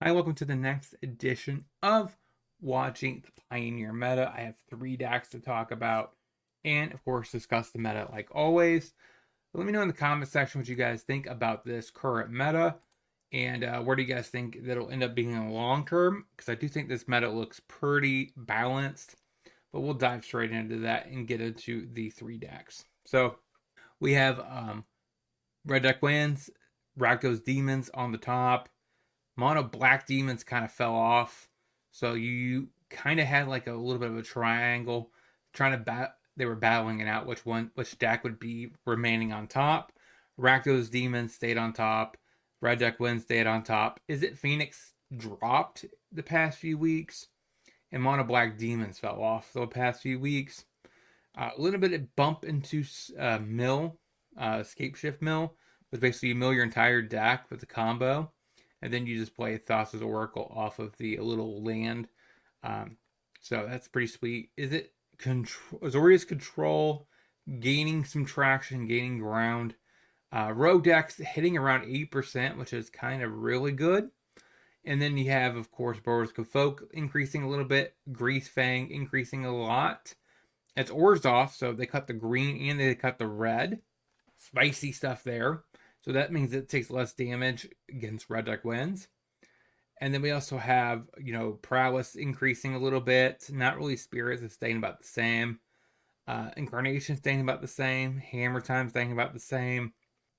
Hi, welcome to the next edition of Watching the Pioneer Meta. I have 3 decks to talk about and, of course, discuss the meta like always. Let me know in the comment section what you guys think about this current meta and where do you guys think that'll end up being in the long term? Because I do think this meta looks pretty balanced, but we'll dive straight into that and get into the 3 decks. So we have Red Deck wins, Rakdos Demons on the top. Mono Black Demons kind of fell off, so you kind of had like a little bit of a triangle, trying to they were battling it out which deck would be remaining on top. Rakdos Demons stayed on top. Red Deck Win stayed on top. Is it Phoenix dropped the past few weeks? And Mono Black Demons fell off the past few weeks. A little bit of bump into Mill, Escape Shift Mill, was basically you mill your entire deck with a combo and then you just play Thassa's Oracle off of the little land. So that's pretty sweet. Is it Azorius Control gaining some traction, gaining ground? Rogue decks hitting around 8%, which is kind of really good. And then you have, of course, Boros Folk increasing a little bit, Grease Fang increasing a lot. It's Orzhov, so they cut the green and they cut the red. Spicy stuff there. So that means it takes less damage against Red Deck wins. And then we also have, Prowess increasing a little bit. Not really Spirits is staying about the same. Incarnation staying about the same. Hammer Time staying about the same.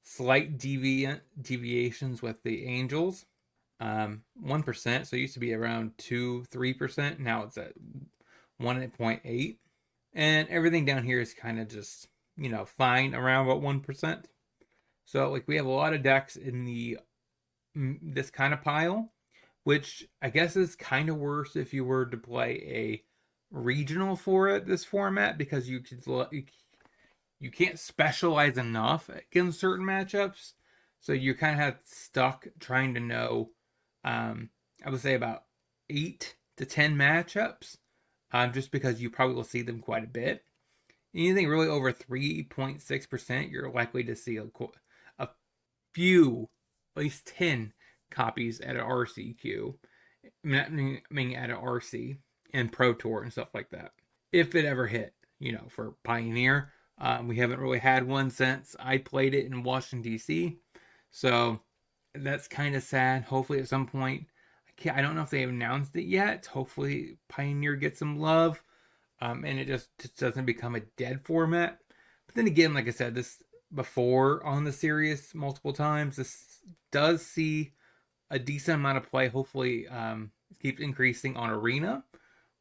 Slight deviations with the Angels. 1%. So it used to be around 2-3%. Now it's at 1.8. And everything down here is kind of just, fine around about 1%. So like we have a lot of decks in this kind of pile, which I guess is kind of worse if you were to play a regional for it, this format, because you can't specialize enough against certain matchups. So you kind of stuck trying to know, I would say about 8 to 10 matchups, just because you probably will see them quite a bit. Anything really over 3.6%, you're likely to see a few, at least 10 copies at an RCQ. I mean at an RC and Pro Tour and stuff like that. If it ever hit, for Pioneer. We haven't really had one since I played it in Washington, D.C. So that's kind of sad. Hopefully at some point, I don't know if they've announced it yet. Hopefully Pioneer gets some love. And it just doesn't become a dead format. But then again, like I said, this before on the series multiple times. This does see a decent amount of play. Hopefully, keeps increasing on Arena,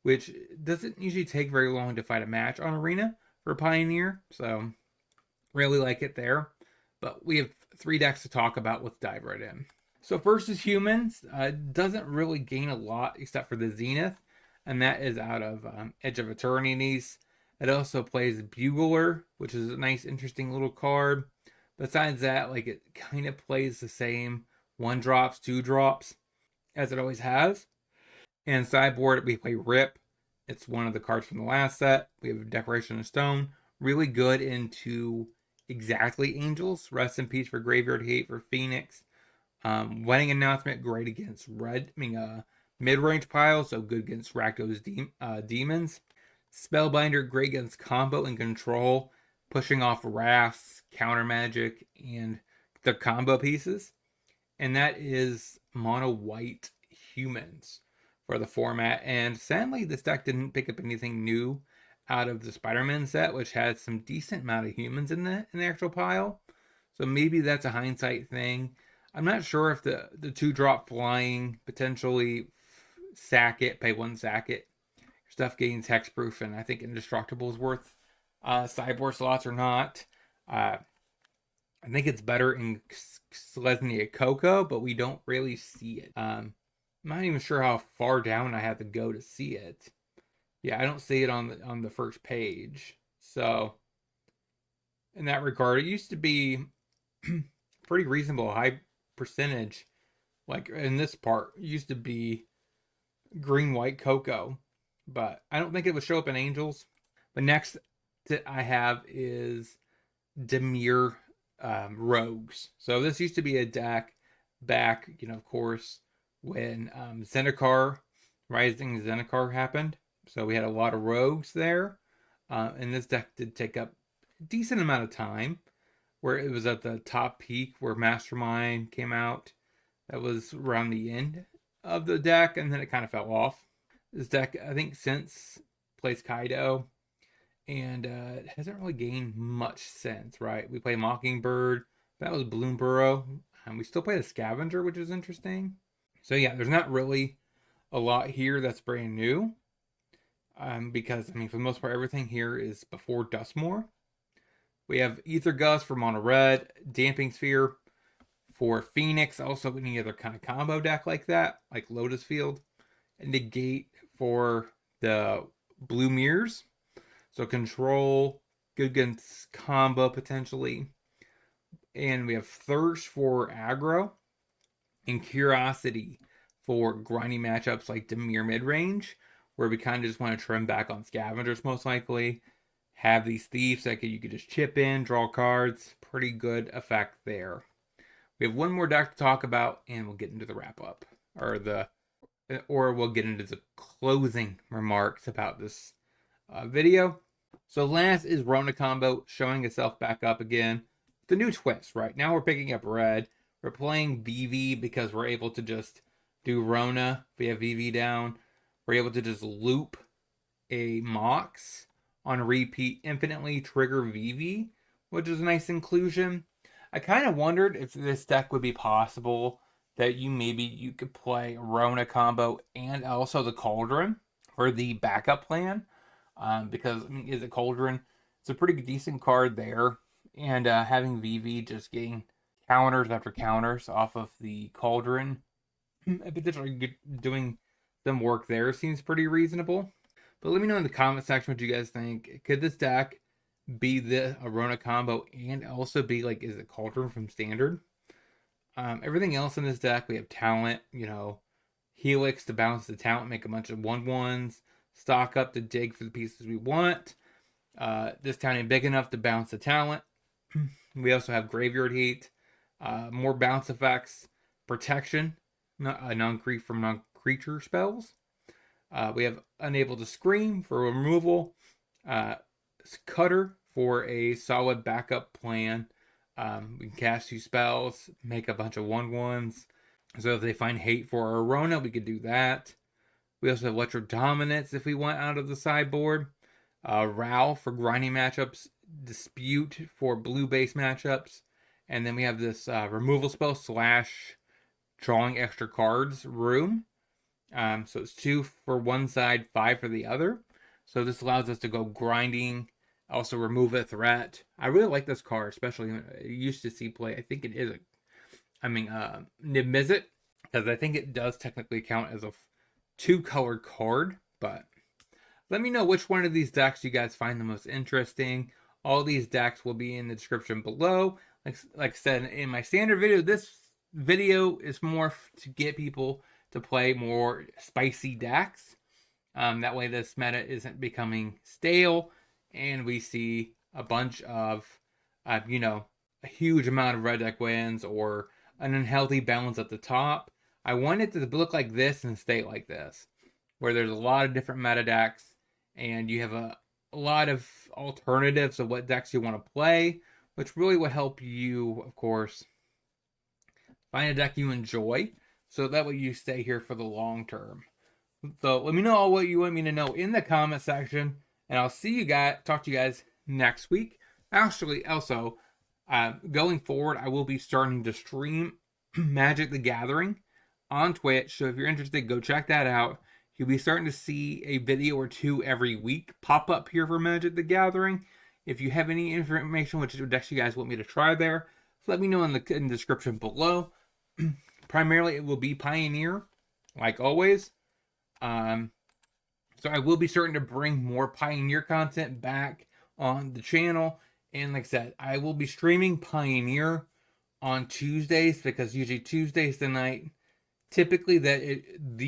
which doesn't usually take very long to fight a match on Arena for Pioneer. So, really like it there. But we have 3 decks to talk about. Let's dive right in. So, first is Humans. Doesn't really gain a lot except for the Zenith, and that is out of Edge of Eternities. It also plays Bugler, which is a nice, interesting little card. Besides that, like it kind of plays the same 1-drops, 2-drops as it always has. And sideboard, we play Rip. It's one of the cards from the last set. We have Decoration of Stone. Really good into exactly Angels. Rest in peace for Graveyard Hate for Phoenix. Wedding Announcement, great against mid-range pile, so good against Rakdos Demons. Spellbinder, great against combo and control, pushing off Wraths, Counter Magic, and the combo pieces. And that is Mono White Humans for the format. And sadly, this deck didn't pick up anything new out of the Spider-Man set, which had some decent amount of humans in the actual pile. So maybe that's a hindsight thing. I'm not sure if the 2-drop flying potentially sack it, pay 1 sack it. Stuff gains hexproof, and I think indestructible is worth sideboard slots or not. I think it's better in Selesnya Coco, but we don't really see it. I'm not even sure how far down I have to go to see it. Yeah, I don't see it on the first page. So in that regard, it used to be pretty reasonable, high percentage. Like in this part, it used to be green white Coco, but I don't think it would show up in Angels. But next that I have is Demir Rogues. So this used to be a deck back, of course, when Rising Zendikar happened. So we had a lot of rogues there. And this deck did take up a decent amount of time, where it was at the top peak where Mastermind came out. That was around the end of the deck, and then it kind of fell off. This deck, I think, since plays Kaido, and it hasn't really gained much since, right? We play Mockingbird. That was Bloomburrow. We still play the Scavenger, which is interesting. So yeah, there's not really a lot here that's brand new. Because, I mean, for the most part, everything here is before Dustmore. We have Ether Gust for Mono Red, Damping Sphere for Phoenix, also any other kind of combo deck like that, like Lotus Field, and Negate for the Blue Mirrors. So control, good against combo potentially. And we have Thirst for aggro, and Curiosity for grinding matchups like Dimir midrange, where we kind of just want to trim back on Scavengers most likely. Have these Thieves that you could just chip in, draw cards. Pretty good effect there. We have one more deck to talk about, and we'll get into the wrap up, or we'll get into the closing remarks about this video. So last is Rona combo showing itself back up again. The new twist, right? Now we're picking up red. We're playing VV because we're able to just do Rona. If we have VV down, we're able to just loop a Mox on repeat infinitely, trigger VV, which is a nice inclusion. I kind of wondered if this deck would be possible that you could play Rona combo and also the Cauldron for the backup plan. Because, I mean, is it Cauldron? It's a pretty decent card there. And having VV just getting counters after counters off of the Cauldron, potentially doing some work there seems pretty reasonable. But let me know in the comment section what you guys think. Could this deck be the Rona combo and also be like, is it Cauldron from Standard? Everything else in this deck, we have talent, Helix to balance the talent, make a bunch of 1/1s, stock up to dig for the pieces we want. This town ain't big enough to bounce the talent. We also have Graveyard Heat, more bounce effects, protection, from non-creature spells. We have Unable to Scream for removal, Cutter for a solid backup plan. We can cast 2 spells, make a bunch of 1/1s. So if they find hate for our Rona, we could do that. We also have Electro Dominance if we want out of the sideboard. Ral for grinding matchups. Dispute for blue-based matchups. And then we have this removal spell / drawing extra cards room. So it's 2 for one side, 5 for the other. So this allows us to go grinding, also remove a threat. I really like this card, especially I used to see play. I think it is Nib Mizzet, because I think it does technically count as a 2-color card. But let me know which one of these decks you guys find the most interesting. All these decks will be in the description below. Like I said in my standard video, this video is more to get people to play more spicy decks. That way this meta isn't becoming stale, and we see a bunch of, a huge amount of red deck wins or an unhealthy balance at the top. I want it to look like this and stay like this, where there's a lot of different meta decks, and you have a lot of alternatives of what decks you want to play, which really would help you, of course, find a deck you enjoy, so that way you stay here for the long term. So let me know all what you want me to know in the comment section, and I'll talk to you guys next week. Actually, also, going forward, I will be starting to stream Magic the Gathering on Twitch, so if you're interested, go check that out. You'll be starting to see a video or 2 every week pop up here for Magic the Gathering. If you have any information which decks you guys want me to try there, let me know in the description below. Primarily, it will be Pioneer, like always. So I will be starting to bring more Pioneer content back on the channel. And like I said, I will be streaming Pioneer on Tuesdays, because usually Tuesdays the night typically the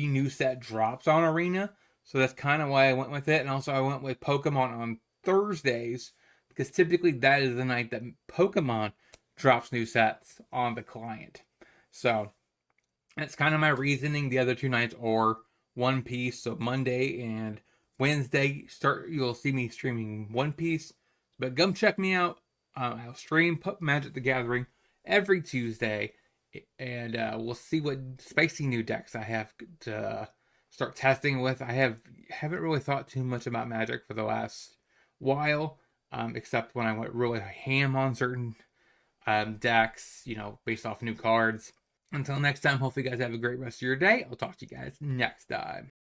new set drops on Arena. So that's kind of why I went with it. And also I went with Pokemon on Thursdays, because typically that is the night that Pokemon drops new sets on the client. So That's kind of my reasoning. The other 2 nights are One Piece, so Monday and Wednesday you'll see me streaming One Piece. But come check me out. I'll stream Magic the Gathering every Tuesday, and we'll see what spicy new decks I have to start testing with. Haven't really thought too much about Magic for the last while, except when I went really ham on certain decks, based off new cards. Until next time, hopefully you guys have a great rest of your day. I'll talk to you guys next time.